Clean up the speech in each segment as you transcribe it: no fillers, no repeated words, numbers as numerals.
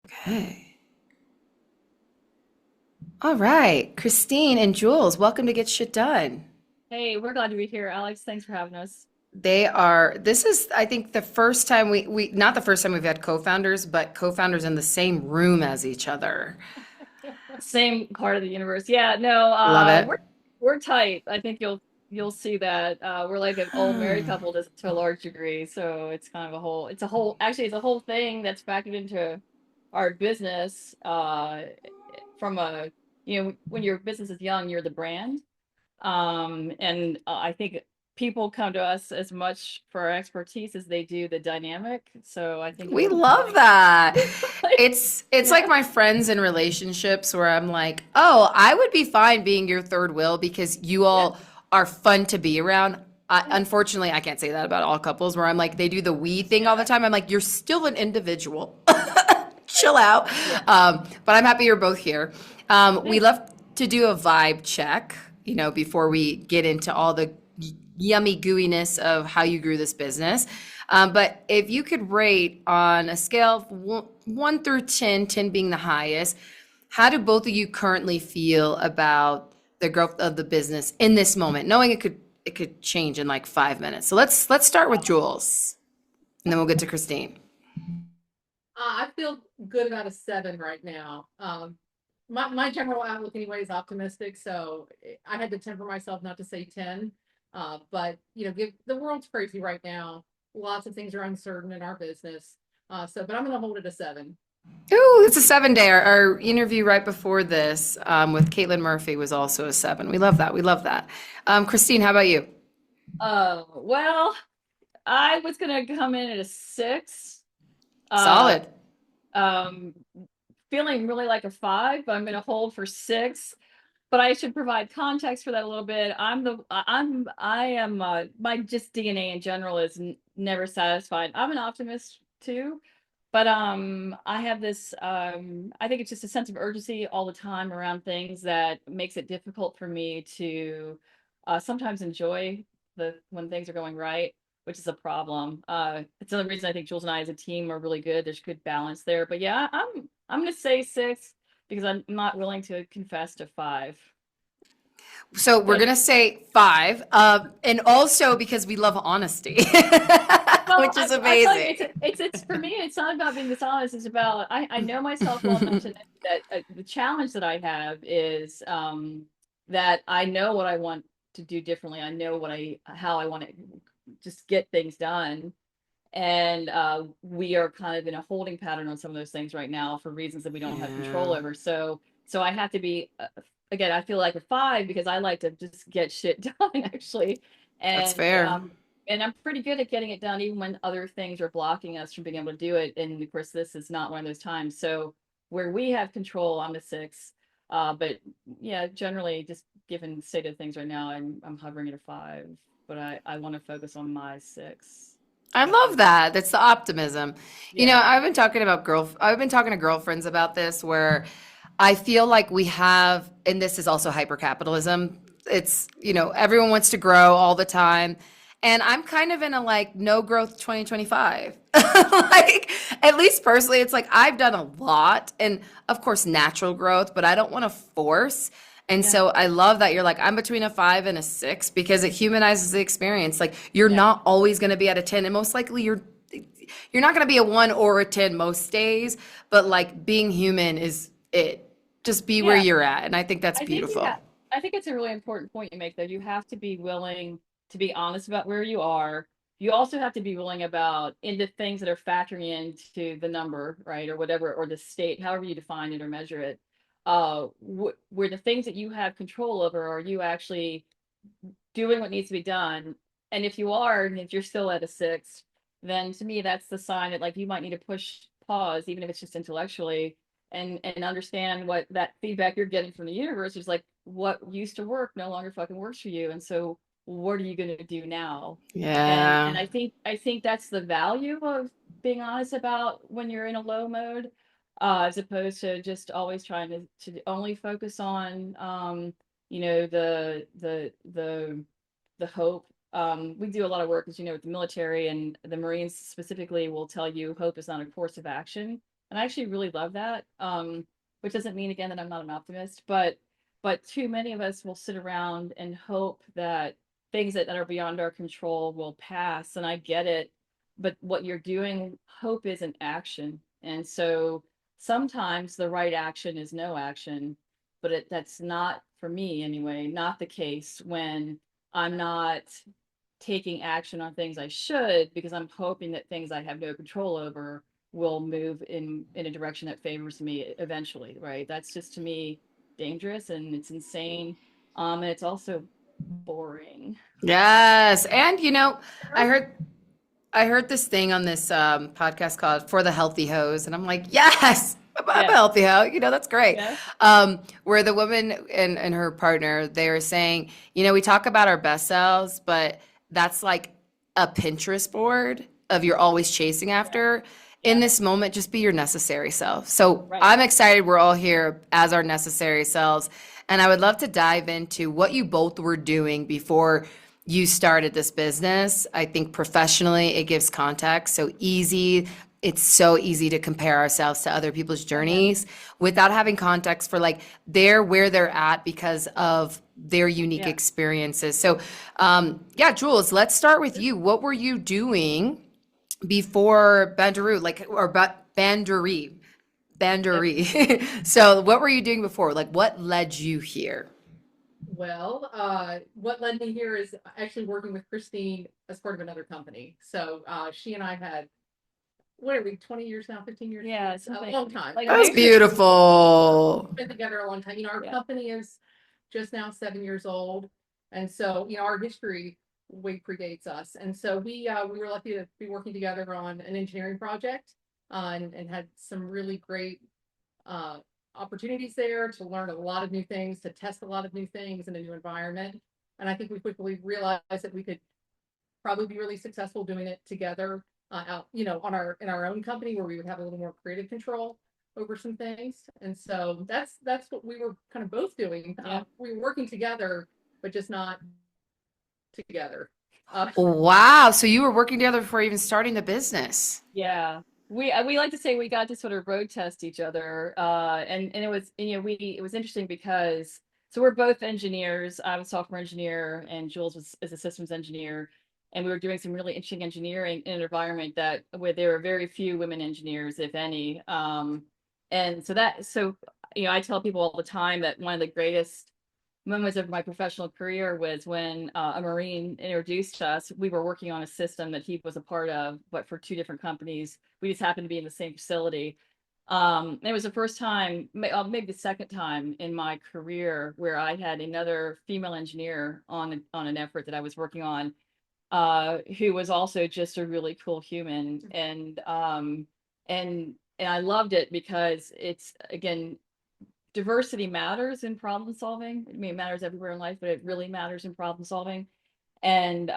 Okay. All right. Christine and Jules, welcome to Get Shit Done. Hey, we're glad to be here, Alex. Thanks for having us. This is, I think, the first time not the first time we've had co-founders, but co-founders in the same room as each other. Same part of the universe. Yeah, no, Love it. we're tight. I think you'll see that. We're like an old married couple to a large degree. So it's kind of it's a whole thing that's factored into our business. From a, when your business is young, you're the brand. And I think people come to us as much for our expertise as they do the dynamic. So I think We you'll love like, that. like, It's like yeah. my friends in relationships where I'm like, "Oh, I would be fine being your third wheel because you Yeah. all are fun to be around." Unfortunately, I can't say that about all couples where I'm like they do the we thing all the Yeah. time. I'm like, "You're still an individual." Chill out. Yeah. But I'm happy you're both here. We Thanks. love to do a vibe check, before we get into all the yummy gooiness of how you grew this business. But if you could rate on a scale of 1 through 10, 10 being the highest, how do both of you currently feel about the growth of the business in this moment, knowing it could change in like 5 minutes? So let's start with Jules, and then we'll get to Christine. I feel good about a 7 right now. My general outlook anyway is optimistic, so I had to temper myself not to say 10. But the world's crazy right now. Lots of things are uncertain in our business. But I'm going to hold it a 7. Ooh, it's a 7 day. Our interview right before this with Caitlin Murphy was also a 7. We love that. We love that. Christine, how about you? Well, I was gonna come in at a 6. Uh, Solid. um, Feeling really like a 5, but I'm gonna hold for 6. But I should provide context for that a little bit. I am my just DNA in general is never satisfied. I'm an optimist too, but I have this I think it's just a sense of urgency all the time around things that makes it difficult for me to sometimes enjoy the when things are going right, which is a problem. It's another reason I think Jules and I as a team are really good. There's good balance there. But yeah, I'm gonna say 6 because I'm not willing to confess to 5. So we're But gonna say 5, and also because we love honesty, well, which is I tell you, amazing. it's for me. It's not about being dishonest. It's about I know myself well enough to know that the challenge that I have is that I know what I want to do differently. I know how I want to just get things done, and we are kind of in a holding pattern on some of those things right now for reasons that we don't have control Yeah, over. So I have to be again. I feel like a 5 because I like to just get shit done actually, that's and fair. I'm pretty good at getting it done even when other things are blocking us from being able to do it. And of course, this is not one of those times. So where we have control, I'm a 6. But yeah, generally, just given the state of things right now, I'm hovering at a 5. But I want to focus on my 6. I How about love you? that. That's the optimism. Yeah. I've been talking to girlfriends about this where I feel like we have, and this is also hypercapitalism. Everyone wants to grow all the time. And I'm kind of in a like no growth 2025. Like, at least personally, it's like I've done a lot and of course natural growth, but I don't want to force. And Yeah. so I love that you're like, I'm between a 5 and a 6 because it humanizes the experience. Like you're Yeah. not always going to be at a 10, and most likely you're not going to be a 1 or a 10 most days, but like being human is it. Just be where Yeah. you're at. And I think that's I think you have, beautiful. I think it's a really important point you make, though. You have to be willing to be honest about where you are. You also have to be willing about into things that are factoring into the number, right? Or whatever, or the state, however you define it or measure it. Where the things that you have control over, are you actually doing what needs to be done? And if you are, and if you're still at a 6, then to me that's the sign that like you might need to push pause, even if it's just intellectually, and understand what that feedback you're getting from the universe is like what used to work no longer fucking works for you. And so what are you going to do now? And Yeah. I think that's the value of being honest about when you're in a low mode, as opposed to just always trying to only focus on the hope. We do a lot of work, as you know, with the military, and the Marines specifically will tell you hope is not a course of action. And I actually really love that. Which doesn't mean again that I'm not an optimist, but too many of us will sit around and hope that things that are beyond our control will pass. And I get it, but what you're doing, hope is an action. And so sometimes the right action is no action, but that's not, for me anyway, not the case when I'm not taking action on things I should, because I'm hoping that things I have no control over will move in a direction that favors me eventually, right? That's just, to me, dangerous, and it's insane. And it's also boring. Yes. And I heard I heard this thing on this podcast called "For the Healthy Hose," and I'm like, yes, I'm a Yeah. healthy hoe. That's great. Yeah. Where the woman and her partner, they were saying, we talk about our best selves, but that's like a Pinterest board of you're always chasing after. In Yeah. this moment, just be your necessary self. So Right. I'm excited we're all here as our necessary selves. And I would love to dive into what you both were doing before you started this business. I think professionally it gives context. It's so easy to compare ourselves to other people's journeys without having context for like where they're at because of their unique Yeah. experiences. So yeah, Jules, let's start with you. What were you doing before Bandary, Bandary? Bandary. So what were you doing before? Like what led you here? Well, what led me here is actually working with Christine as part of another company. So she and I had, what are we, 20 years now, 15 years? Yeah, It's a something long time. like That was amazing. beautiful. Been together a long time. Our Yeah. company is just now 7 years old. And so, our history way predates us. And so we were lucky to be working together on an engineering project and had some really great uh, opportunities there to learn a lot of new things, to test a lot of new things in a new environment. And I think we quickly realized that we could probably be really successful doing it together out, in our own company where we would have a little more creative control over some things. And so that's what we were kind of both doing. Yeah. We were working together, but just not together. Wow. So you were working together before even starting the business. Yeah. We like to say we got to sort of road test each other. And it was, it was interesting because, so we're both engineers. I'm a software engineer and Jules is a systems engineer. And we were doing some really interesting engineering in an environment where there were very few women engineers, if any. And so I tell people all the time that one of the greatest moments of my professional career was when a Marine introduced us. We were working on a system that he was a part of, but for two different companies. We just happened to be in the same facility. It was the first time, maybe the second time in my career where I had another female engineer on an effort that I was working on, who was also just a really cool human. And I loved it because it's, again, diversity matters in problem solving. I mean, it matters everywhere in life, but it really matters in problem solving. And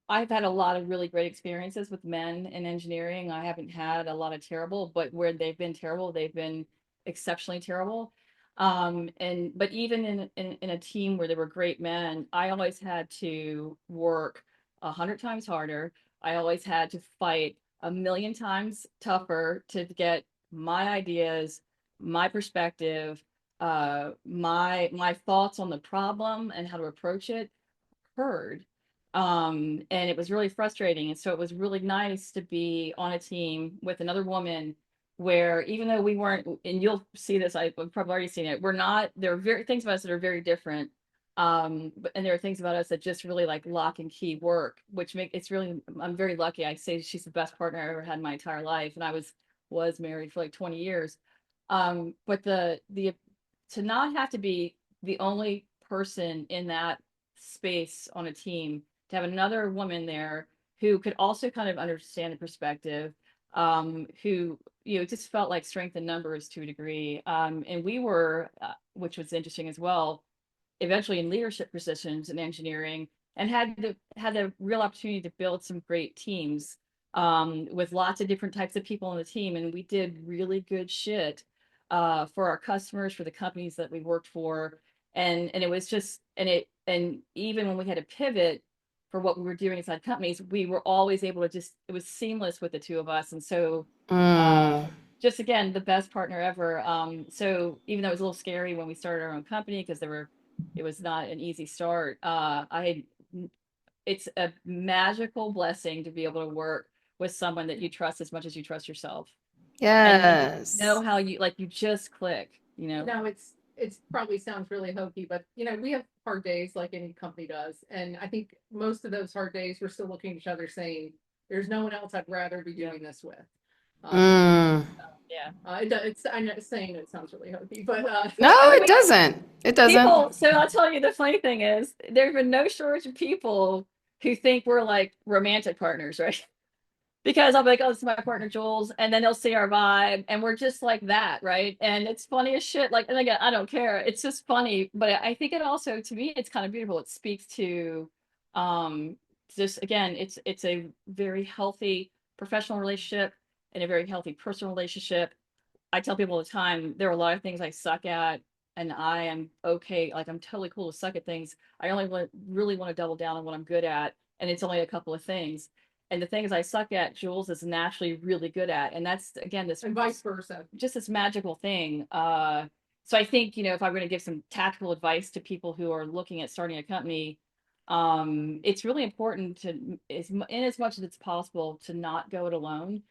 I've had a lot of really great experiences with men in engineering. I haven't had a lot of terrible, but where they've been terrible, they've been exceptionally terrible. But even in a team where there were great men, I always had to work 100 times harder. I always had to fight a million times tougher to get my ideas, my perspective, my thoughts on the problem and how to approach it heard. And it was really frustrating. And so it was really nice to be on a team with another woman where, even though we weren't, and you'll see this, I've probably already seen it, there are very things about us that are very different. And there are things about us that just really like lock and key work, I'm very lucky. I say she's the best partner I ever had in my entire life. And I was married for like 20 years. But to not have to be the only person in that space on a team, to have another woman there who could also kind of understand the perspective, who, it just felt like strength in numbers to a degree. And we were, which was interesting as well, eventually in leadership positions in engineering, and had the real opportunity to build some great teams, with lots of different types of people on the team. And we did really good shit for our customers, for the companies that we worked for. And it was just, and even when we had to pivot for what we were doing inside companies, we were always able to just, it was seamless with the two of us. And so, just again, the best partner ever. So even though it was a little scary when we started our own company, because it was not an easy start. It's a magical blessing to be able to work with someone that you trust as much as you trust yourself. And Yes. you know how you, like, you just click, you know? No, it's probably sounds really hokey, but we have hard days like any company does. And I think most of those hard days, we're still looking at each other saying, there's no one else I'd rather be doing this with. Yeah. I'm not saying it sounds really hokey, but No, it doesn't. It doesn't. People, so I'll tell you the funny thing is, there's been no shortage of people who think we're like romantic partners, right? Because I'll be like, oh, this is my partner Jules, and then they'll see our vibe, and we're just like that, right? And it's funny as shit. Like, and again, I don't care. It's just funny, but I think it also, to me, it's kind of beautiful. It speaks to, just again, it's a very healthy professional relationship and a very healthy personal relationship. I tell people all the time, there are a lot of things I suck at, and I am okay. Like, I'm totally cool to suck at things. I only really want to double down on what I'm good at, and it's only a couple of things. And the things I suck at, Jules is naturally really good at. And that's, again, this, and vice versa. just this magical thing. So I think, if I'm going to give some tactical advice to people who are looking at starting a company, it's really important to, in as much as it's possible, to not go it alone.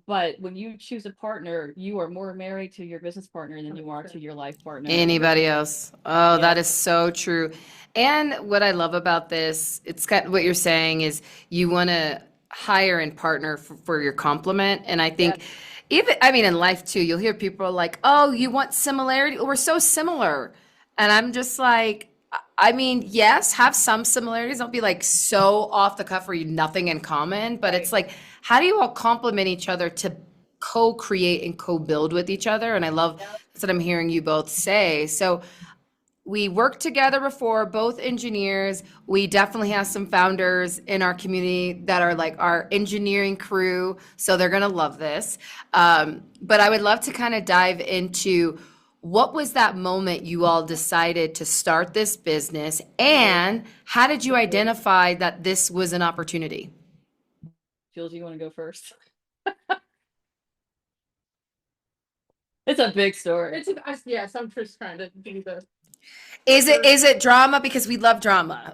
But when you choose a partner, you are more married to your business partner than you are to your life partner. Anybody else. Oh, Yeah. that is so true. And what I love about this, it's got what you're saying is you want to hire and partner for your complement. And I think even, I mean, in life too, you'll hear people like, oh, you want similarity? We're so similar. And I'm just like, I mean, yes, have some similarities. Don't be like so off the cuff where you nothing in common, but it's like, how do you all complement each other to co-create and co-build with each other? And I love that's what I'm hearing you both say. So we worked together before, both engineers. We definitely have some founders in our community that are like our engineering crew, so they're gonna love this. But I would love to kind of dive into what was that moment you all decided to start this business, and how did you identify that this was an opportunity? Jules, you want to go first? It's a big story. Yes, I'm just trying to do the. Is it drama? Because we love drama.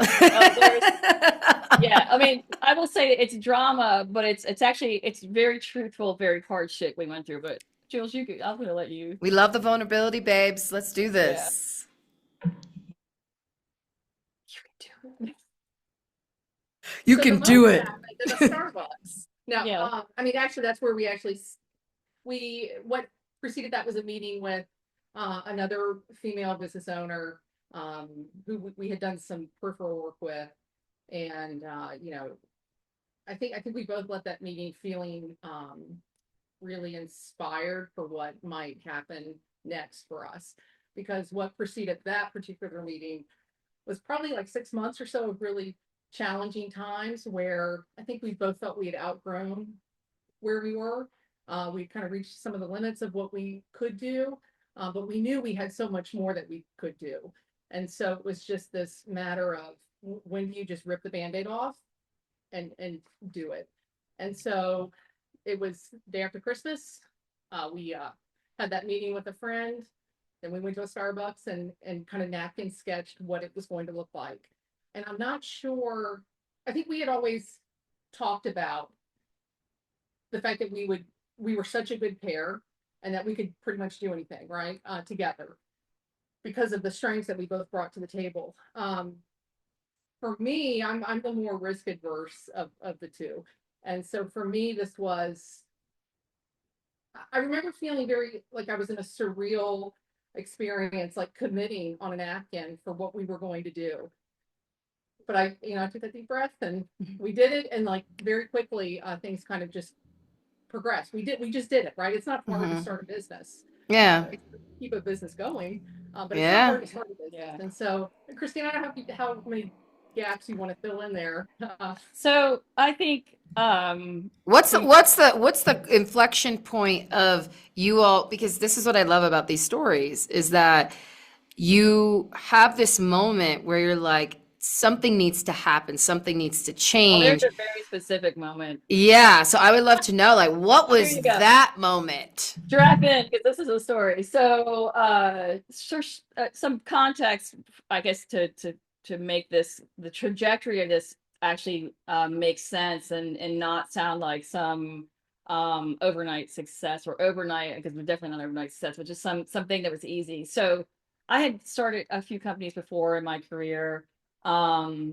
Yeah, I mean, I will say it's drama, but it's actually, it's very truthful, very hard shit we went through. But Jules, I'm gonna let you. We love the vulnerability, babes. Let's do this. You can do it. The Starbucks. No, Yeah. I mean, actually, that's where what preceded that was a meeting with another female business owner who we had done some peripheral work with, and I think we both left that meeting feeling really inspired for what might happen next for us, because what preceded that particular meeting was probably like 6 months or so of really challenging times where I think we both felt we had outgrown where we were. We kind of reached some of the limits of what we could do, but we knew we had so much more that we could do. And so it was just this matter of when do you just rip the Band-Aid off and do it. And so it was day after Christmas. We had that meeting with a friend. Then we went to a Starbucks and kind of napkin sketched what it was going to look like. And I'm not sure, I think we had always talked about the fact that we were such a good pair and that we could pretty much do anything, right? Together, because of the strengths that we both brought to the table. For me, I'm the more risk adverse of the two. And so for me, I remember feeling very like I was in a surreal experience, like committing on a napkin for what we were going to do. But I took a deep breath and we did it. And like very quickly, things kind of just progressed. We just did it, right? It's not hard to start a business. Yeah. Keep a business going, but it's not hard to start a business. Yeah. And so, Christine, I don't know how many gaps you want to fill in there. So I think what's the inflection point of you all, because this is what I love about these stories is that you have this moment where you're like, something needs to happen, something needs to Well, change. there's a very specific moment. Yeah, so I would love to know, like, what There was you go. that moment? Strap in, because this is a story. So, some context, I guess, to make this, the trajectory of this actually make sense and not sound like some overnight success or overnight, because we're definitely not overnight success, but just something that was easy. So I had started a few companies before in my career. I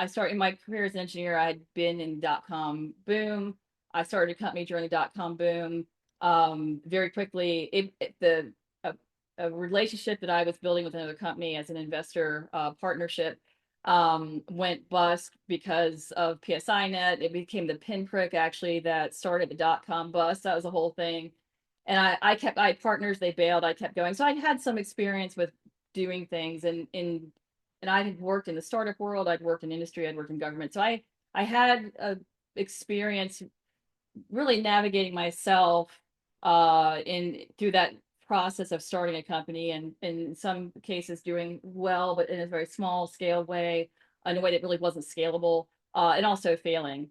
started my career as an engineer. I had been in dot-com boom. I started a company during the dot-com boom. Very quickly, a relationship that I was building with another company as an investor partnership went bust because of PSINet. It became the pinprick actually that started the dot-com bust. That was the whole thing. And I had partners, they bailed, I kept going. So I had some experience with doing things, and I had worked in the startup world, I'd worked in industry, I'd worked in government. So I had a experience really navigating myself in through that process of starting a company, and in some cases doing well, but in a very small scale way, in a way that really wasn't scalable, and also failing.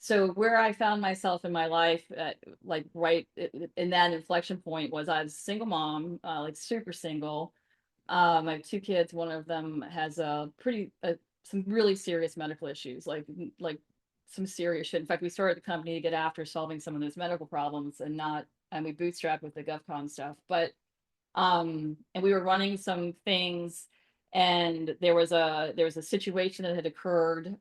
So where I found myself in my life, like right in that inflection point, was I was a single mom, like super single. I have two kids. One of them has some really serious medical issues, like some serious shit. In fact, we started the company to get after solving some of those medical problems, and we bootstrapped with the GovCon stuff. But and we were running some things, and there was a situation that had occurred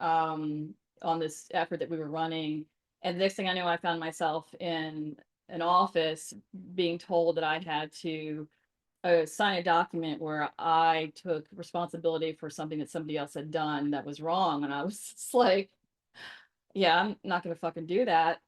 on this effort that we were running, and the next thing I knew, I found myself in an office being told that I had to sign a document where I took responsibility for something that somebody else had done that was wrong, and I was just like, yeah, I'm not gonna fucking do that.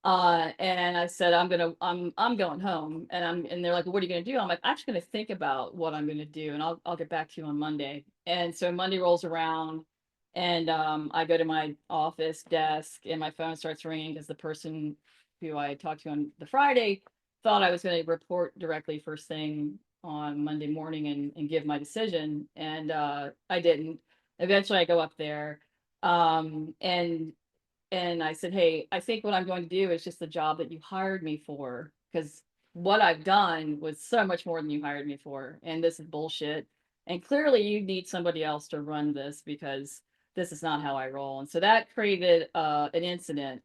And I said, I'm going home, and they're like, well, what are you gonna do? I'm like, I'm just gonna think about what I'm gonna do, and I'll get back to you on Monday. And so Monday rolls around, and I go to my office desk, and my phone starts ringing because the person who I talked to on the Friday thought I was going to report directly first thing on Monday morning and give my decision, and I didn't. Eventually, I go up there, um, and and I said, hey, I think what I'm going to do is just the job that you hired me for, because what I've done was so much more than you hired me for, and this is bullshit. And clearly, you need somebody else to run this because this is not how I roll. And so that created an incident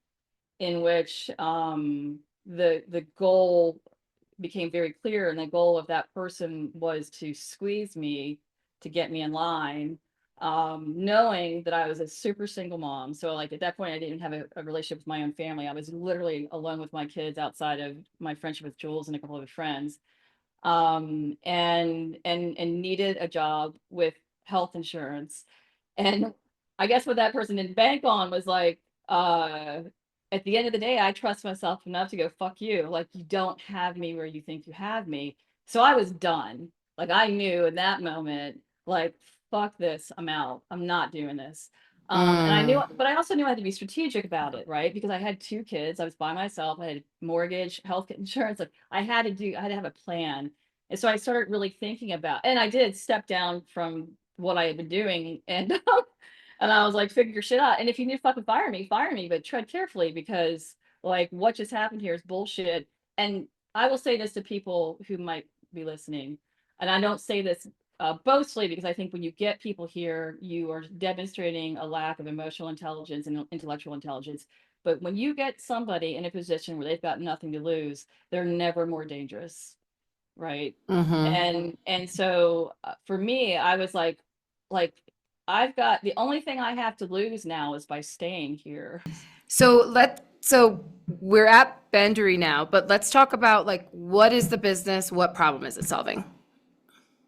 in which the goal became very clear, and the goal of that person was to squeeze me to get me in line, knowing that I was a super single mom. So like at that point, I didn't have a relationship with my own family. I was literally alone with my kids outside of my friendship with Jules and a couple of friends, and needed a job with health insurance. And I guess what that person didn't bank on was like, at the end of the day, I trust myself enough to go, fuck you. Like, you don't have me where you think you have me. So I was done. Like, I knew in that moment, like, fuck this, I'm out. I'm not doing this. And I knew, but I also knew I had to be strategic about it, right? Because I had two kids, I was by myself, I had mortgage, health insurance. Like, I had to have a plan. And so I started really thinking about, and I did step down from what I had been doing, and and I was like, figure your shit out. And if you need to fucking fire me, but tread carefully, because like what just happened here is bullshit. And I will say this to people who might be listening, and I don't say this boastfully, because I think when you get people here, you are demonstrating a lack of emotional intelligence and intellectual intelligence. But when you get somebody in a position where they've got nothing to lose, they're never more dangerous, right? And so for me, I was like I've got, the only thing I have to lose now is by staying here. So we're at Bandary now, but let's talk about like what is the business, what problem is it solving?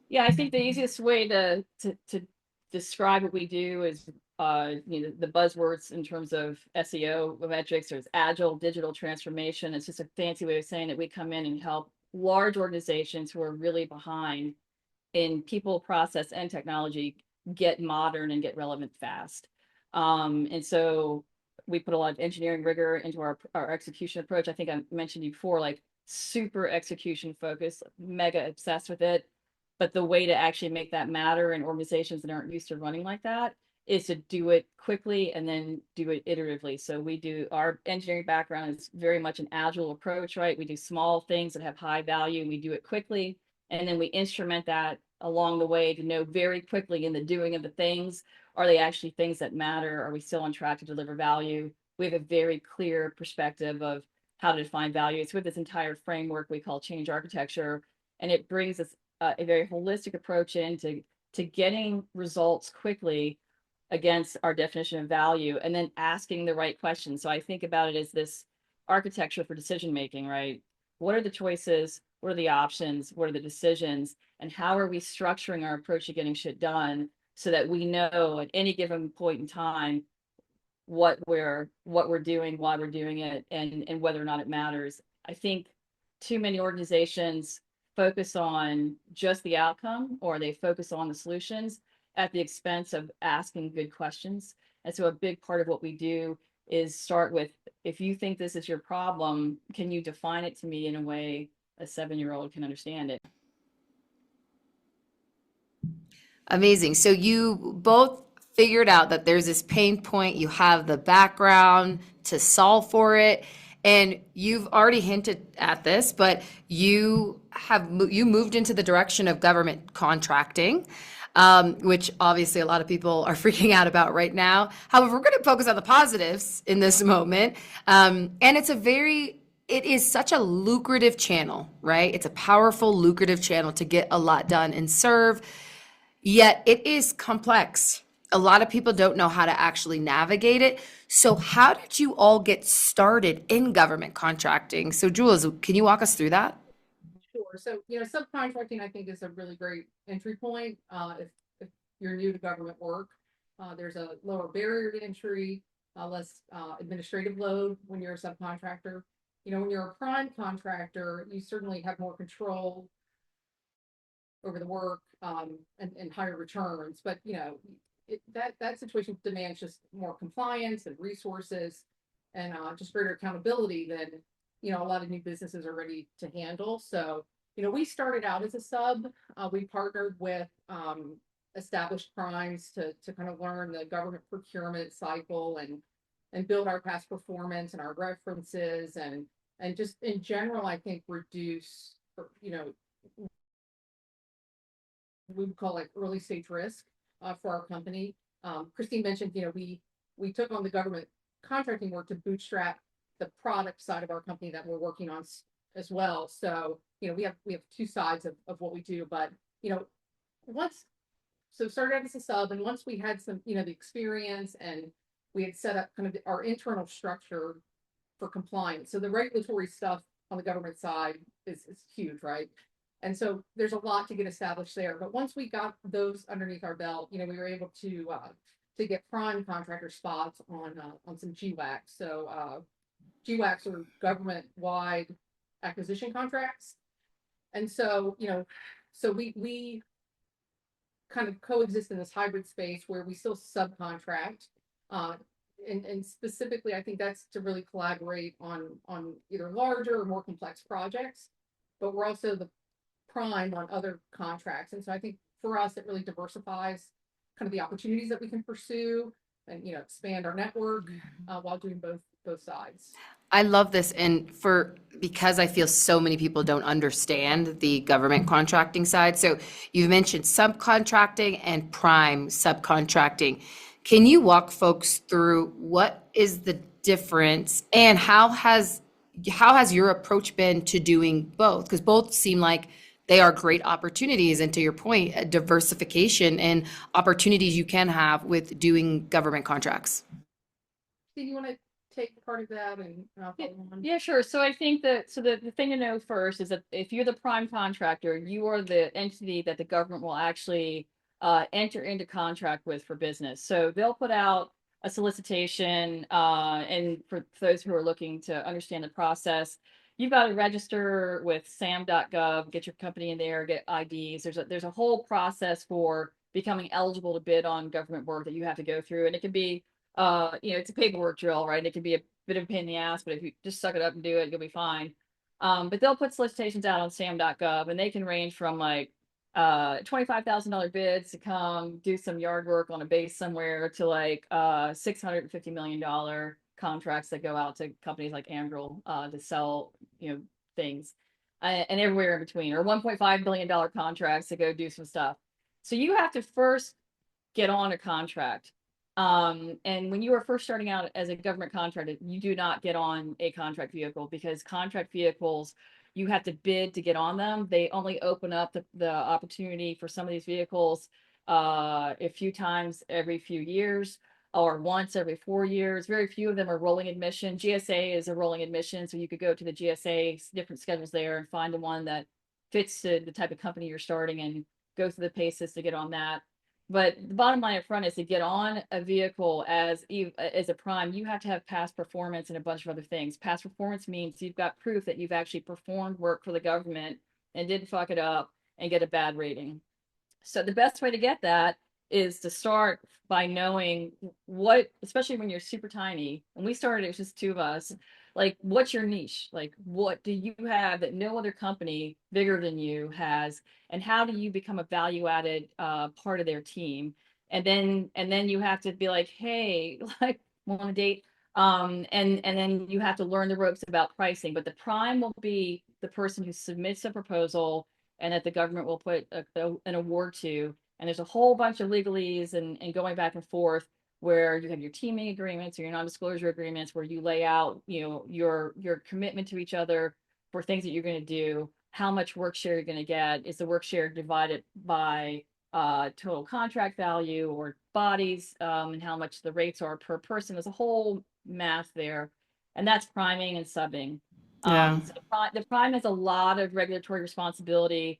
Yeah, I think the easiest way to describe what we do is the buzzwords in terms of SEO metrics. There's agile digital transformation. It's just a fancy way of saying that we come in and help large organizations who are really behind in people, process, and technology get modern and get relevant fast. And so we put a lot of engineering rigor into our execution approach. I think I mentioned you before, like super execution focused, mega obsessed with it. But the way to actually make that matter in organizations that aren't used to running like that is to do it quickly and then do it iteratively. So our engineering background is very much an agile approach, right? We do small things that have high value and we do it quickly. And then we instrument that along the way to know very quickly in the doing of the things, are they actually things that matter? Are we still on track to deliver value? We have a very clear perspective of how to define value. It's with this entire framework we call change architecture. And it brings us a very holistic approach into getting results quickly against our definition of value and then asking the right questions. So I think about it as this architecture for decision making, right? What are the choices? What are the options? What are the decisions? And how are we structuring our approach to getting shit done so that we know at any given point in time what we're doing, why we're doing it, and whether or not it matters. I think too many organizations focus on just the outcome, or they focus on the solutions at the expense of asking good questions. And so a big part of what we do is start with, if you think this is your problem, can you define it to me in a way a 7-year-old can understand it? Amazing. So you both figured out that there's this pain point, you have the background to solve for it, and you've already hinted at this, but you moved into the direction of government contracting, which obviously a lot of people are freaking out about right now. However, we're going to focus on the positives in this moment, and it is such a lucrative channel, right? It's a powerful, lucrative channel to get a lot done and serve. Yet it is complex. A lot of people don't know how to actually navigate it. So how did you all get started in government contracting? So Jules, can you walk us through that? Sure. So, subcontracting, I think, is a really great entry point. If you're new to government work, there's a lower barrier to entry, less administrative load when you're a subcontractor. When you're a prime contractor, you certainly have more control over the work, and higher returns. But that situation demands just more compliance and resources, and just greater accountability than a lot of new businesses are ready to handle. So we started out as a sub. We partnered with established primes to kind of learn the government procurement cycle and build our past performance and our references, and just in general, I think reduce we would call like early stage risk for our company. Christine mentioned, we took on the government contracting work to bootstrap the product side of our company that we're working on as well. So, we have two sides of what we do, but, started out as a sub, and once we had some, the experience, and we had set up kind of our internal structure for compliance. So the regulatory stuff on the government side is huge, right? And so there's a lot to get established there. But once we got those underneath our belt, we were able to get prime contractor spots on some GWACs. So GWACs are government-wide acquisition contracts. And so, so we kind of coexist in this hybrid space where we still subcontract. And specifically, I think that's to really collaborate on either larger or more complex projects. But we're also the prime on other contracts. And so I think for us, it really diversifies kind of the opportunities that we can pursue and, expand our network while doing both sides. I love this. And because I feel so many people don't understand the government contracting side. So you've mentioned subcontracting and prime subcontracting. Can you walk folks through what is the difference, and how has your approach been to doing both? Because both seem like they are great opportunities. And to your point, a diversification and opportunities you can have with doing government contracts. Do you want to take part of that? And yeah, sure. So I think that the thing to know first is that if you're the prime contractor, you are the entity that the government will actually enter into contract with for business. So they'll put out a solicitation, and for those who are looking to understand the process, you've got to register with sam.gov, get your company in there, get IDs. There's a whole process for becoming eligible to bid on government work that you have to go through. And it can be, it's a paperwork drill, right? It can be a bit of a pain in the ass, but if you just suck it up and do it, you'll be fine. But they'll put solicitations out on sam.gov, and they can range from like $25,000 bids to come do some yard work on a base somewhere to like $650 million contracts that go out to companies like Andrew to sell, things, and everywhere in between, or $1.5 billion contracts to go do some stuff. So you have to first get on a contract. And when you are first starting out as a government contractor, you do not get on a contract vehicle, because contract vehicles, you have to bid to get on them. They only open up the opportunity for some of these vehicles a few times every few years, or once every 4 years. Very few of them are rolling admission. GSA is a rolling admission, so you could go to the GSA, different schedules there, and find the one that fits the type of company you're starting and go through the paces to get on that. But the bottom line up front is, to get on a vehicle as a prime, you have to have past performance and a bunch of other things. Past performance means you've got proof that you've actually performed work for the government and didn't fuck it up and get a bad rating. So the best way to get that is to start by knowing what, especially when you're super tiny, and we started, it was just two of us, like, what's your niche? Like, what do you have that no other company bigger than you has? And how do you become a value added part of their team? And then you have to be like, hey, like, want to date? And then you have to learn the ropes about pricing. But the prime will be the person who submits a proposal and that the government will put an award to. And there's a whole bunch of legalese and going back and forth, where you have your teaming agreements or your non-disclosure agreements, where you lay out, your commitment to each other for things that you're going to do, how much work share you're going to get. Is the work share divided by total contract value or bodies, and how much the rates are per person? There's a whole math there, and that's priming and subbing. Yeah. So the prime has a lot of regulatory responsibility,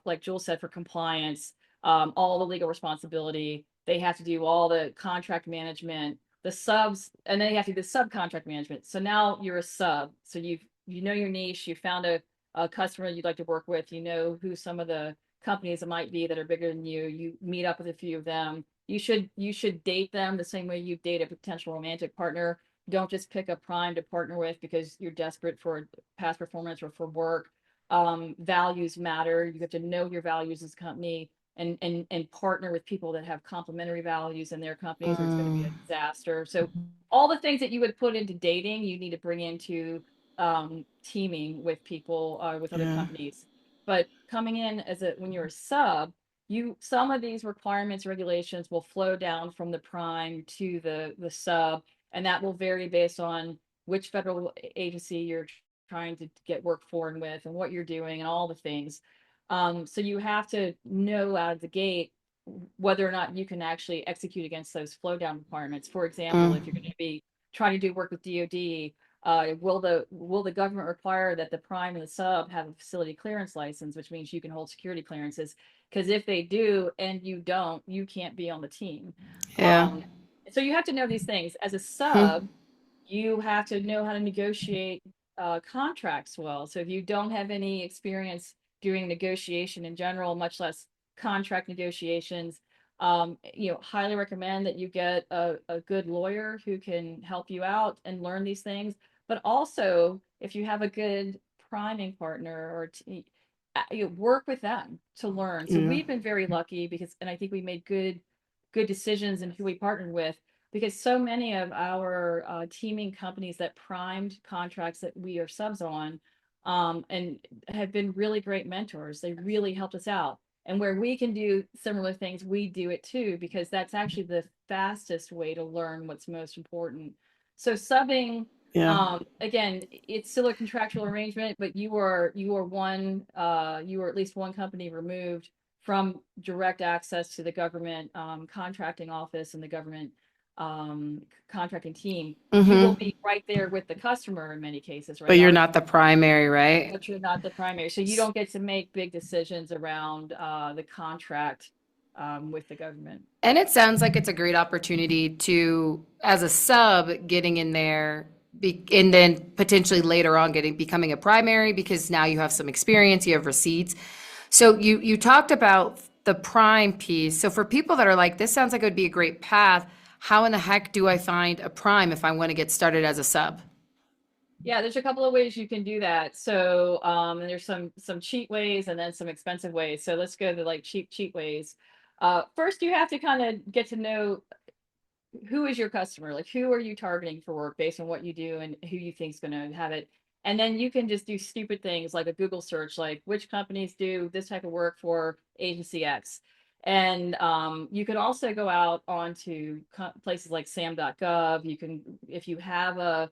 like Jules said, for compliance, all the legal responsibility. They have to do all the contract management, the subs, and then you have to do the subcontract management. So now you're a sub. So you know your niche. You found a customer you'd like to work with. You know who some of the companies that might be that are bigger than you. You meet up with a few of them. You should date them the same way you date a potential romantic partner. Don't just pick a prime to partner with because you're desperate for past performance or for work. Values matter. You have to know your values as a company, and partner with people that have complementary values in their companies, or it's going to be a disaster. So all the things that you would put into dating, you need to bring into teaming with people, with other companies. But coming in when you're a sub, some of these requirements, regulations will flow down from the prime to the sub, and that will vary based on which federal agency you're trying to get work for and with, and what you're doing, and all the things. So you have to know out of the gate whether or not you can actually execute against those flow down requirements. For example, if you're going to be trying to do work with DoD, will the government require that the prime and the sub have a facility clearance license, which means you can hold security clearances? Because if they do and you don't, you can't be on the team. Yeah. So you have to know these things. As a sub, you have to know how to negotiate contracts well. So if you don't have any experience doing negotiation in general, much less contract negotiations, highly recommend that you get a good lawyer who can help you out and learn these things. But also, if you have a good priming partner, or you work with them to learn. So we've been very lucky and I think we made good decisions in who we partnered with, because so many of our teaming companies that primed contracts that we are subs on, and have been really great mentors. They really helped us out. And where we can do similar things, we do it too, because that's actually the fastest way to learn what's most important. So subbing, again, it's still a contractual arrangement, but you are at least one company removed from direct access to the government contracting office and the government contracting team. You will be right there with the customer in many cases, right? But you're not the primary, right? But you're not the primary. So you don't get to make big decisions around the contract with the government. And it sounds like it's a great opportunity to, as a sub, getting in there, and then potentially later on becoming a primary, because now you have some experience, you have receipts. So you talked about the prime piece. So for people that are like, this sounds like it would be a great path, how in the heck do I find a prime if I want to get started as a sub? Yeah, there's a couple of ways you can do that. So, and there's some cheat ways and then some expensive ways. So let's go to like cheat ways. First, you have to kind of get to know who is your customer, like who are you targeting for work based on what you do and who you think is going to have it. And then you can just do stupid things like a Google search, like which companies do this type of work for agency X. And you can also go out onto places like sam.gov. You can, if you have a,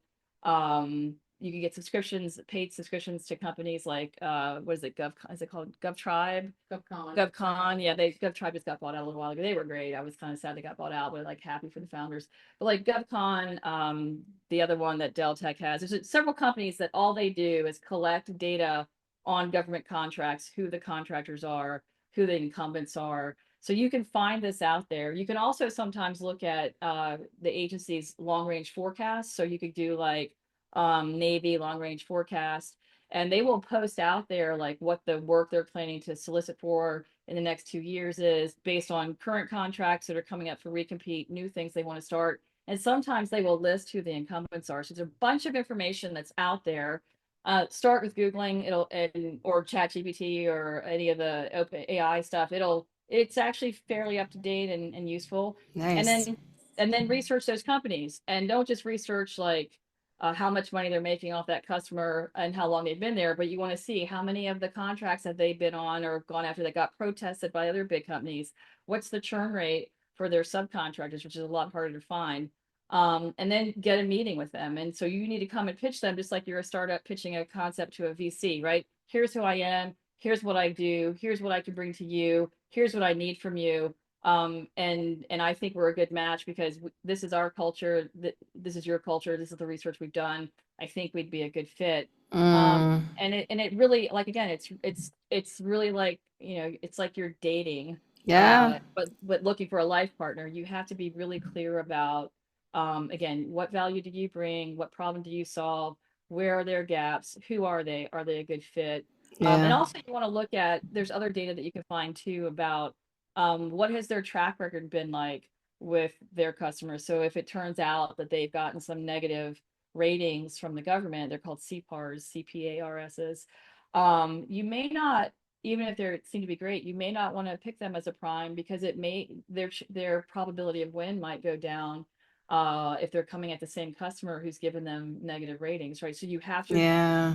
you can get subscriptions, paid subscriptions to companies like what is it, Gov? Is it called GovTribe? GovCon. GovCon, yeah, GovTribe just got bought out a little while ago. They were great. I was kind of sad they got bought out, but like happy for the founders. But like GovCon, the other one that Dell Tech has, there's several companies that all they do is collect data on government contracts, who the contractors are, who the incumbents are. So you can find this out there. You can also sometimes look at the agency's long range forecast. So you could do like Navy long range forecast, and they will post out there like what the work they're planning to solicit for in the next 2 years is based on current contracts that are coming up for recompete, new things they want to start. And sometimes they will list who the incumbents are. So there's a bunch of information that's out there. Start with Googling or ChatGPT or any of the open AI stuff. It's actually fairly up to date and useful. And Nice. then research those companies, and don't just research like how much money they're making off that customer and how long they've been there, but you want to see how many of the contracts have they been on or gone after that got protested by other big companies. What's the churn rate for their subcontractors, which is a lot harder to find. And then get a meeting with them. And so you need to come and pitch them just like you're a startup pitching a concept to a VC, right? Here's who I am. Here's what I do. Here's what I can bring to you. Here's what I need from you. And I think we're a good match because this is our culture. This is your culture. This is the research we've done. I think we'd be a good fit. Mm, And it really, like, again, it's really like, it's like you're dating, yeah. but looking for a life partner. You have to be really clear about, again, what value do you bring? What problem do you solve? Where are their gaps? Who are they? Are they a good fit? And Yeah. also you want to look at, there's other data that you can find too about what has their track record been like with their customers. So if it turns out that they've gotten some negative ratings from the government, they're called CPARs, CPARSs. You may not, even if they seem to be great, you may not want to pick them as a prime because their probability of win might go down if they're coming at the same customer who's given them negative ratings, right? So you have to, Yeah.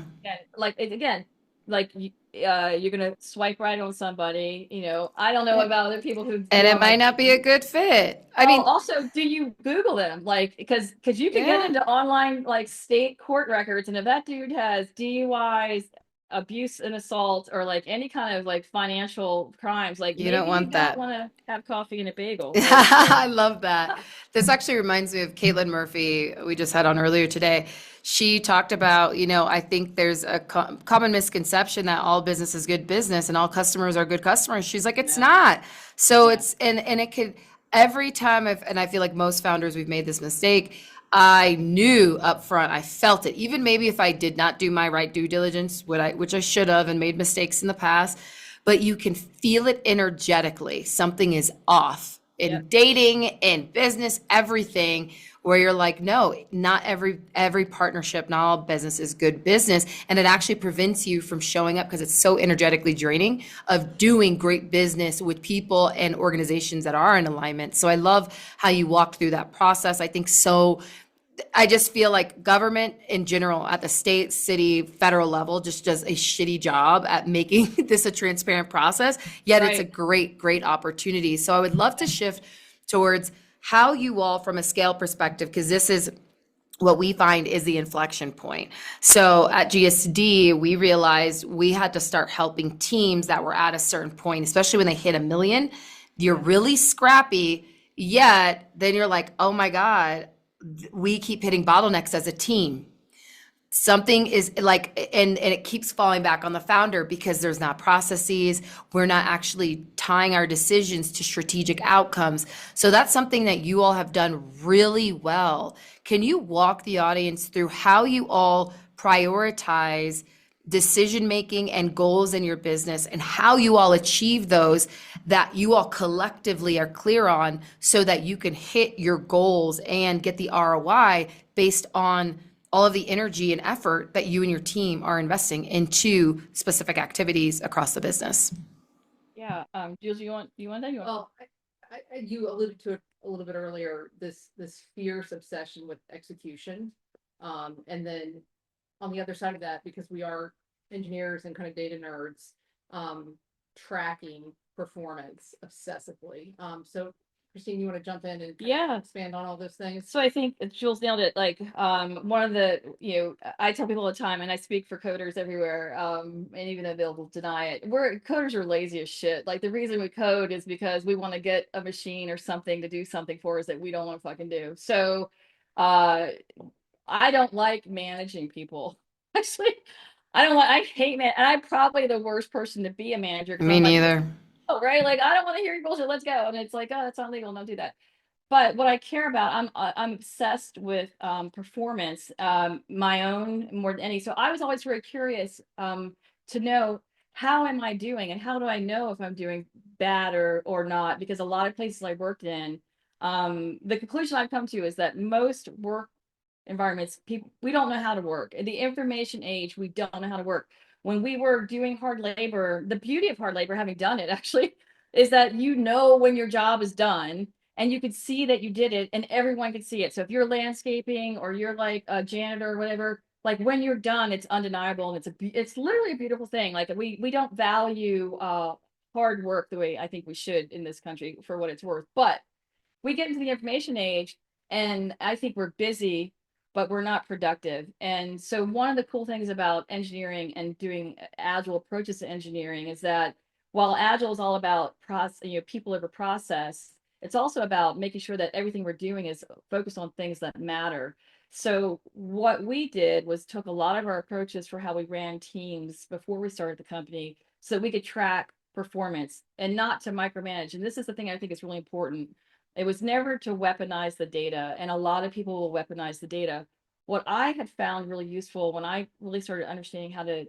again, like you're gonna swipe right on somebody. I don't know about other people who And do it on my might not be team. a good fit. I Oh, mean, also, do you Google them? Like, because you can get yeah. into online like state court records, and if that dude has DUIs, abuse and assault, or like any kind of like financial crimes, like You don't maybe you want don't that. want to have coffee and a bagel, right? So I love that. This actually reminds me of Caitlin Murphy, we just had on earlier today. She talked about, I think there's a common misconception that all business is good business and all customers are good customers. She's like, it's no, not. So no, and it could, every time and I feel like most founders, we've made this mistake. I knew up front, I felt it. Even maybe if I did not do my right due diligence, which I should have and made mistakes in the past, but you can feel it energetically. Something is off in yep, dating, in business, everything, where you're like, no, not every partnership, not all business is good business. And it actually prevents you from showing up because it's so energetically draining of doing great business with people and organizations that are in alignment. So I love how you walked through that process. I think so. I just feel like government in general at the state, city, federal level just does a shitty job at making this a transparent process, yet it's a right. great, great opportunity. So I would love to shift towards how you all, from a scale perspective, because this is what we find is the inflection point. So at GSD, we realized we had to start helping teams that were at a certain point, especially when they hit 1 million. You're Yeah, really scrappy, yet then you're like, oh my God, we keep hitting bottlenecks as a team. Something is like, and it keeps falling back on the founder because there's not processes. We're not actually tying our decisions to strategic outcomes. So that's something that you all have done really well. Can you walk the audience through how you all prioritize decision making and goals in your business and how you all achieve those that you all collectively are clear on so that you can hit your goals and get the ROI based on all of the energy and effort that you and your team are investing into specific activities across the business. Yeah. Jules, you want that? You want? Well, you alluded to it a little bit earlier, this fierce obsession with execution. And then on the other side of that, because we are engineers and kind of data nerds, tracking performance obsessively. So Christine, you want to jump in and expand on all those things? So I think Jules nailed it. Like, one of the, I tell people all the time, and I speak for coders everywhere, and even though they'll deny it, coders are lazy as shit. Like, the reason we code is because we want to get a machine or something to do something for us that we don't want to fucking do. So, I don't like managing people. Actually, I hate man, and I'm probably the worst person to be a manager. Me neither. Oh, right. Like, I don't want to hear your bullshit. Let's go. And it's like, oh, that's not legal. Don't do that. But what I care about, I'm obsessed with performance, my own more than any. So I was always very curious to know, how am I doing, and how do I know if I'm doing bad or not? Because a lot of places I worked in, the conclusion I've come to is that most work environments, people, we don't know how to work. In the information age, we don't know how to work. When we were doing hard labor, the beauty of hard labor, having done it actually, is that when your job is done, and you could see that you did it, and everyone could see it. So if you're landscaping or you're like a janitor or whatever, like when you're done, it's undeniable, and it's literally a beautiful thing. Like, we don't value hard work the way I think we should in this country, for what it's worth. But we get into the information age, and I think we're busy, but we're not productive. And so one of the cool things about engineering and doing agile approaches to engineering is that while agile is all about people over process, it's also about making sure that everything we're doing is focused on things that matter. So what we did was took a lot of our approaches for how we ran teams before we started the company, so we could track performance and not to micromanage. And this is the thing I think is really important. It was never to weaponize the data, and a lot of people will weaponize the data. What I had found really useful when I really started understanding how to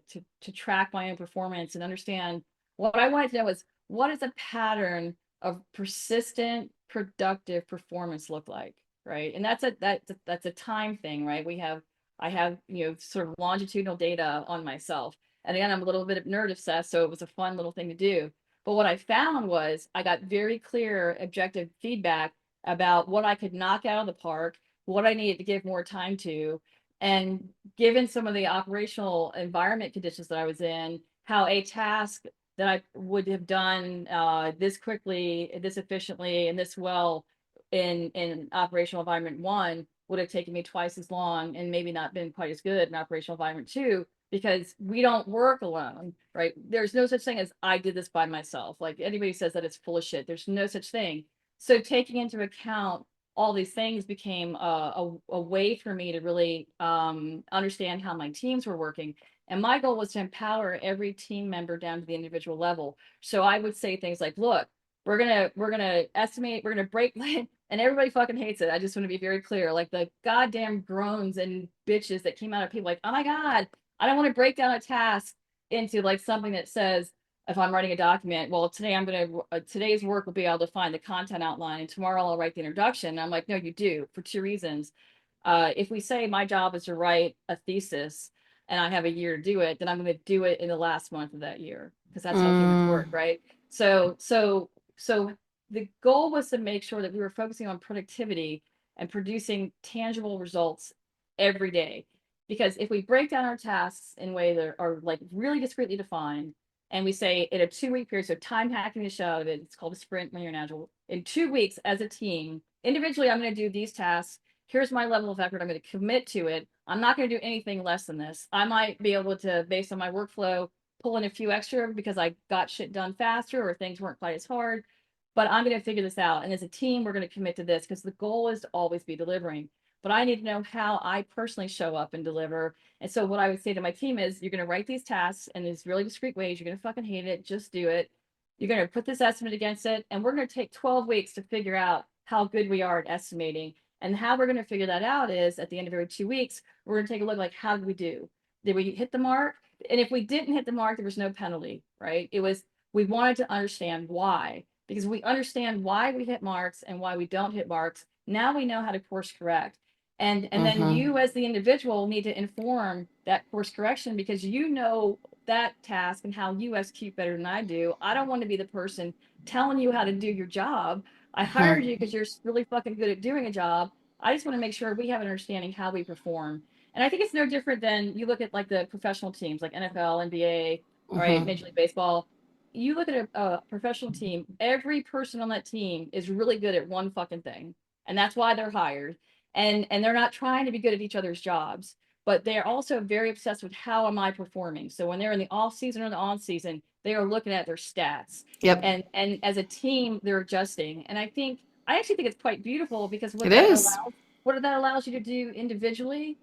track my own performance and understand, what I wanted to know is, what does a pattern of persistent, productive performance look like, right? And that's a time thing, right? I have sort of longitudinal data on myself, and again, I'm a little bit of nerd obsessed, so it was a fun little thing to do. But what I found was I got very clear, objective feedback about what I could knock out of the park, what I needed to give more time to, and given some of the operational environment conditions that I was in, how a task that I would have done this quickly, this efficiently, and this well in operational environment 1 would have taken me twice as long, and maybe not been quite as good in operational environment 2, because we don't work alone, right? There's no such thing as I did this by myself. Like, anybody says that, it's full of shit. There's no such thing. So taking into account all these things became a way for me to really understand how my teams were working. And my goal was to empower every team member down to the individual level. So I would say things like, look, we're gonna estimate, we're gonna break, and everybody fucking hates it. I just want to be very clear. Like, the goddamn groans and bitches that came out of people like, oh my God, I don't want to break down a task into like something that says, if I'm writing a document, well, today's work will be able to find the content outline, and tomorrow I'll write the introduction. And I'm like, no, you do, for 2 reasons. If we say my job is to write a thesis and I have a year to do it, then I'm going to do it in the last month of that year, because that's how humans work, right? So the goal was to make sure that we were focusing on productivity and producing tangible results every day. Because if we break down our tasks in ways that are like really discretely defined, and we say in a 2-week period, so time hacking the shit out of it, it's called a sprint when you're in agile. In 2 weeks as a team, individually, I'm going to do these tasks. Here's my level of effort. I'm going to commit to it. I'm not going to do anything less than this. I might be able to, based on my workflow, pull in a few extra because I got shit done faster or things weren't quite as hard. But I'm going to figure this out. And as a team, we're going to commit to this, because the goal is to always be delivering. But I need to know how I personally show up and deliver. And so what I would say to my team is, you're going to write these tasks in these really discrete ways. You're going to fucking hate it. Just do it. You're going to put this estimate against it. And we're going to take 12 weeks to figure out how good we are at estimating. And how we're going to figure that out is, at the end of every 2 weeks, we're going to take a look, like, how did we do? Did we hit the mark? And if we didn't hit the mark, there was no penalty, right? We wanted to understand why. Because we understand why we hit marks and why we don't hit marks. Now we know how to course correct. And then you as the individual need to inform that course correction because you know that task and how you execute better than I do. I don't want to be the person telling you how to do your job. I hired you because you're really fucking good at doing a job. I just want to make sure we have an understanding how we perform. And I think it's no different than you look at like the professional teams like NFL, NBA, all right, Major League Baseball. You look at a professional team, every person on that team is really good at one fucking thing. And that's why they're hired. And they're not trying to be good at each other's jobs, but they're also very obsessed with how am I performing. So when they're in the off season or the on season, they are looking at their stats. Yep. And as a team, they're adjusting. And I actually think it's quite beautiful because It is. what that allows you to do individually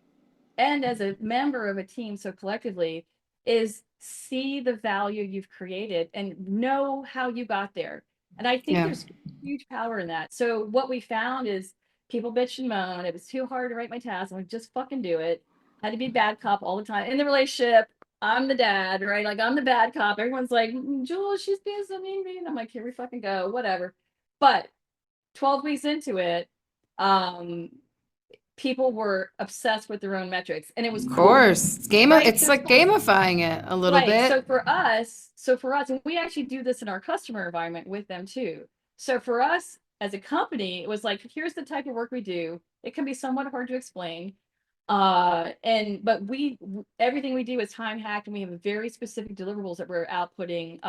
and as a member of a team, so collectively, is see the value you've created and know how you got there. And I think Yeah. there's huge power in that. So what we found is people bitch and moan. It was too hard to write my task. I'm like, just fucking do it. Had to be bad cop all the time. In the relationship, I'm the dad, right? Like I'm the bad cop. Everyone's like, Jules, she's being so mean to me. And I'm like, here we fucking go, whatever. But 12 weeks into it, um, people were obsessed with their own metrics and it was Of cool. course. Right. It's like gamifying it a little Right. bit. So for us, and we actually do this in our customer environment with them too. So for us as a company, it was like, here's the type of work we do. It can be somewhat hard to explain. But everything we do is time hacked and we have very specific deliverables that we're outputting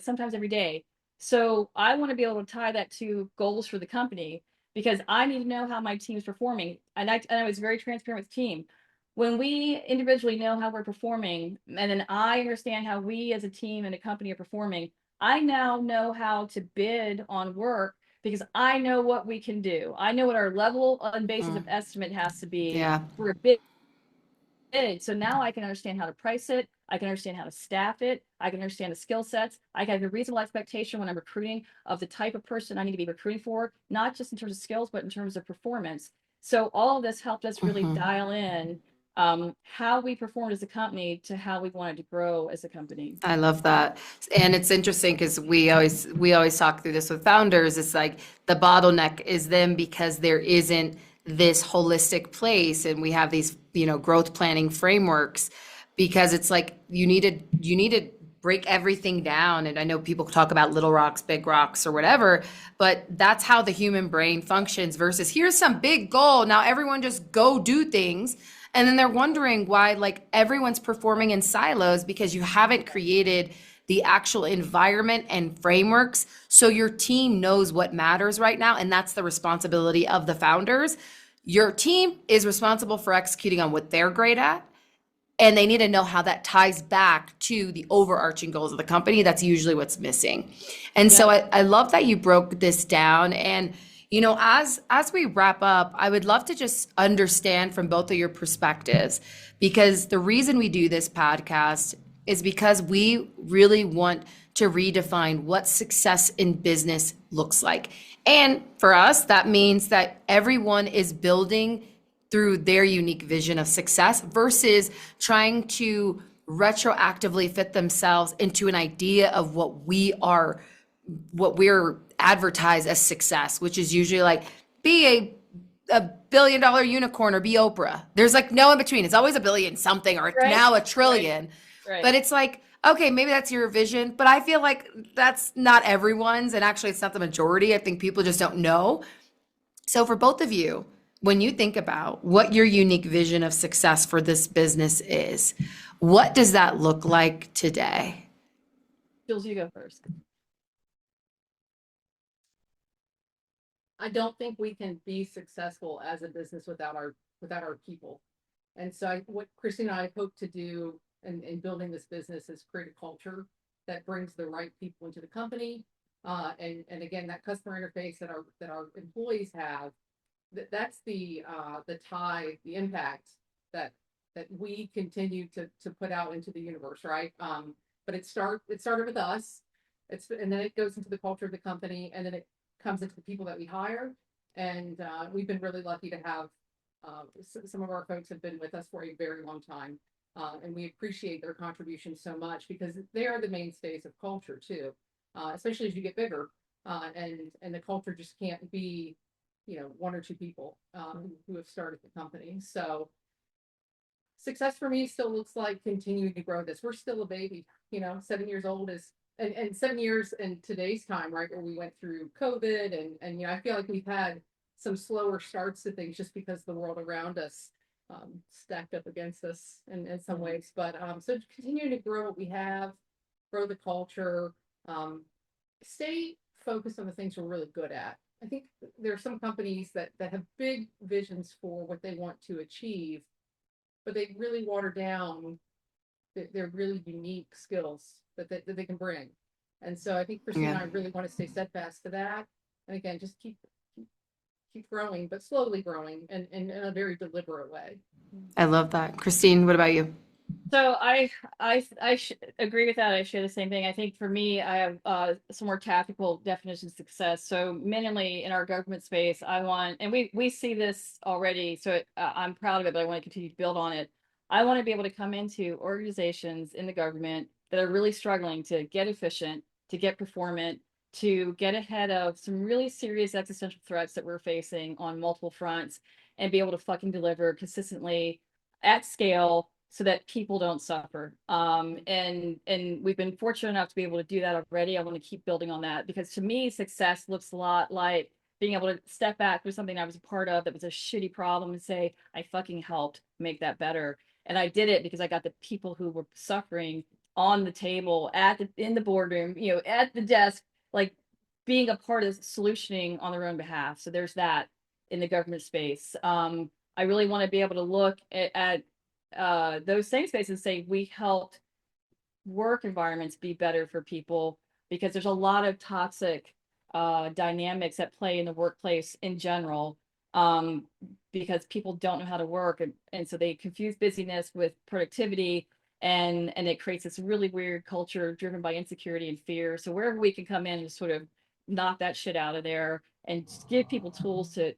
sometimes every day. So I want to be able to tie that to goals for the company because I need to know how my team's performing. And I was very transparent with the team. When we individually know how we're performing, and then I understand how we as a team and a company are performing, I now know how to bid on work because I know what we can do. I know what our level and basis of estimate has to be Yeah. for a bid. So now I can understand how to price it. I can understand how to staff it. I can understand the skill sets. I have a reasonable expectation when I'm recruiting of the type of person I need to be recruiting for, not just in terms of skills, but in terms of performance. So all of this helped us really dial in how we performed as a company to how we wanted to grow as a company. I love that. And it's interesting because we always talk through this with founders. It's like the bottleneck is them because there isn't this holistic place and we have these, growth planning frameworks because it's like you need to break everything down. And I know people talk about little rocks, big rocks or whatever, but that's how the human brain functions versus here's some big goal. Now everyone just go do things. And then they're wondering why like everyone's performing in silos because you haven't created the actual environment and frameworks so your team knows what matters right now. And that's the responsibility of the founders. Your team is responsible for executing on what they're great at. And they need to know how that ties back to the overarching goals of the company. That's usually what's missing. And so I love that you broke this down. And as we wrap up, I would love to just understand from both of your perspectives, because the reason we do this podcast is because we really want to redefine what success in business looks like. And for us, that means that everyone is building through their unique vision of success versus trying to retroactively fit themselves into an idea of what we're advertised as success, which is usually like be a billion-dollar unicorn or be Oprah. There's like no in between. It's always a billion something or now a trillion. Right. But it's like, okay, maybe that's your vision, but I feel like that's not everyone's. And actually, it's not the majority. I think people just don't know. So for both of you, when you think about what your unique vision of success for this business is, what does that look like today? Jules, you go first. I don't think we can be successful as a business without our people. And so what Christine and I hope to do in building this business is create a culture that brings the right people into the company. And again, that customer interface that our employees have, that's the tie, the impact that we continue to put out into the universe, right? But it started with us. And then it goes into the culture of the company, and then it comes into the people that we hire. And we've been really lucky to have some of our folks have been with us for a very long time. And we appreciate their contributions so much because they are the mainstays of culture too, especially as you get bigger. And the culture just can't be one or two people who have started the company. So success for me still looks like continuing to grow this. We're still a baby, 7 years old is, and 7 years in today's time, right, where we went through COVID and I feel like we've had some slower starts to things just because the world around us stacked up against us in some ways. But so continuing to grow what we have, grow the culture, stay focused on the things we're really good at. I think there are some companies that have big visions for what they want to achieve, but they really water down their really unique skills that they can bring. And so I think Christine and I really want to stay steadfast to that. And again, just keep growing, but slowly growing and in a very deliberate way. I love that. Christine, what about you? So agree with that. I share the same thing. I think for me, I have some more tactical definitions of success. So mainly in our government space, I want, and we see this already. So I'm proud of it, but I want to continue to build on it. I want to be able to come into organizations in the government that are really struggling to get efficient, to get performant, to get ahead of some really serious existential threats that we're facing on multiple fronts, and be able to fucking deliver consistently at scale so that people don't suffer. And we've been fortunate enough to be able to do that already. I want to keep building on that, because to me, success looks a lot like being able to step back through something I was a part of that was a shitty problem and say, I fucking helped make that better. And I did it because I got the people who were suffering on the table, in the boardroom, at the desk, like being a part of solutioning on their own behalf. So there's that in the government space. I really want to be able to look at those same spaces and say we helped work environments be better for people, because there's a lot of toxic dynamics at play in the workplace in general, because people don't know how to work, and so they confuse busyness with productivity, and it creates this really weird culture driven by insecurity and fear. So wherever we can come in and sort of knock that shit out of there and just give people tools to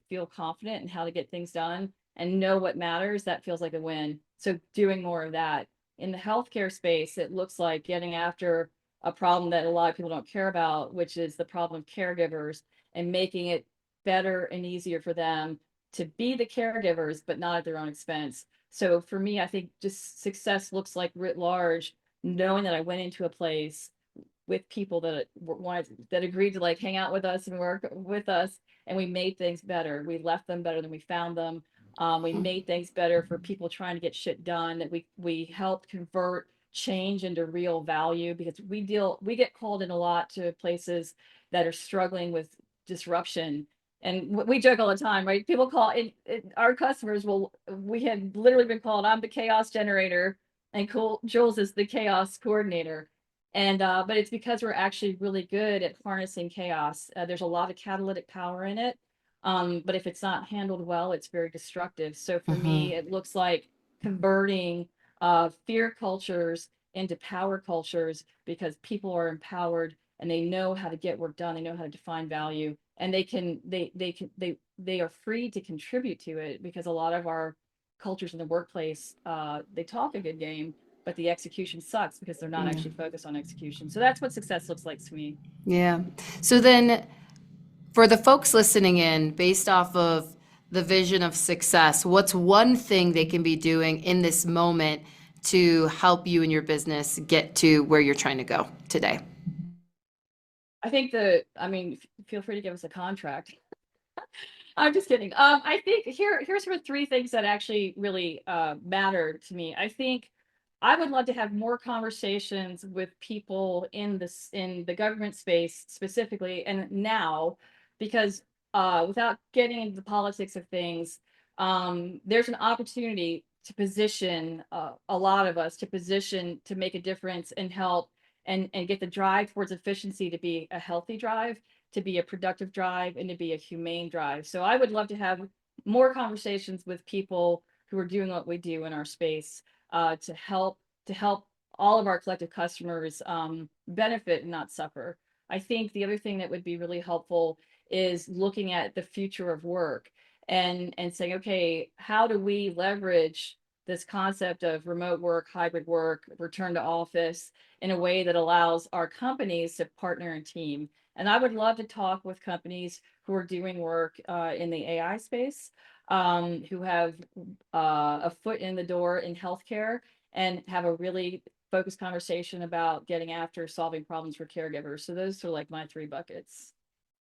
feel confident in how to get things done and know what matters, that feels like a win. So doing more of that. In the healthcare space, it looks like getting after a problem that a lot of people don't care about, which is the problem of caregivers, and making it better and easier for them to be the caregivers, but not at their own expense. So for me, I think just success looks like writ large, knowing that I went into a place with people that agreed to like hang out with us and work with us, and we made things better. We left them better than we found them. We made things better for people trying to get shit done, that we helped convert change into real value, because we get called in a lot to places that are struggling with disruption. And we joke all the time, right? People call our customers. Well, we had literally been called, I'm the chaos generator, and Jules is the chaos coordinator. And but it's because we're actually really good at harnessing chaos. There's a lot of catalytic power in it. But if it's not handled well, it's very destructive. So for me, it looks like converting fear cultures into power cultures, because people are empowered and they know how to get work done. They know how to define value, and they are free to contribute to it, because a lot of our cultures in the workplace, they talk a good game, but the execution sucks because they're not actually focused on execution. So that's what success looks like to me. Yeah. So then, for the folks listening in, based off of the vision of success, what's one thing they can be doing in this moment to help you and your business get to where you're trying to go today? I think feel free to give us a contract. I'm just kidding. I think here's sort of three things that actually really matter to me. I think I would love to have more conversations with people in the government space specifically, and now, because without getting into the politics of things, there's an opportunity to position a lot of us to make a difference and help, and get the drive towards efficiency to be a healthy drive, to be a productive drive, and to be a humane drive. So I would love to have more conversations with people who are doing what we do in our space, to help all of our collective customers benefit and not suffer. I think the other thing that would be really helpful is looking at the future of work, and saying, okay, how do we leverage this concept of remote work, hybrid work, return to office in a way that allows our companies to partner and team, And I would love to talk with companies who are doing work in the AI space, who have a foot in the door in healthcare and have a really focused conversation about getting after solving problems for caregivers. So those are like my 3 buckets.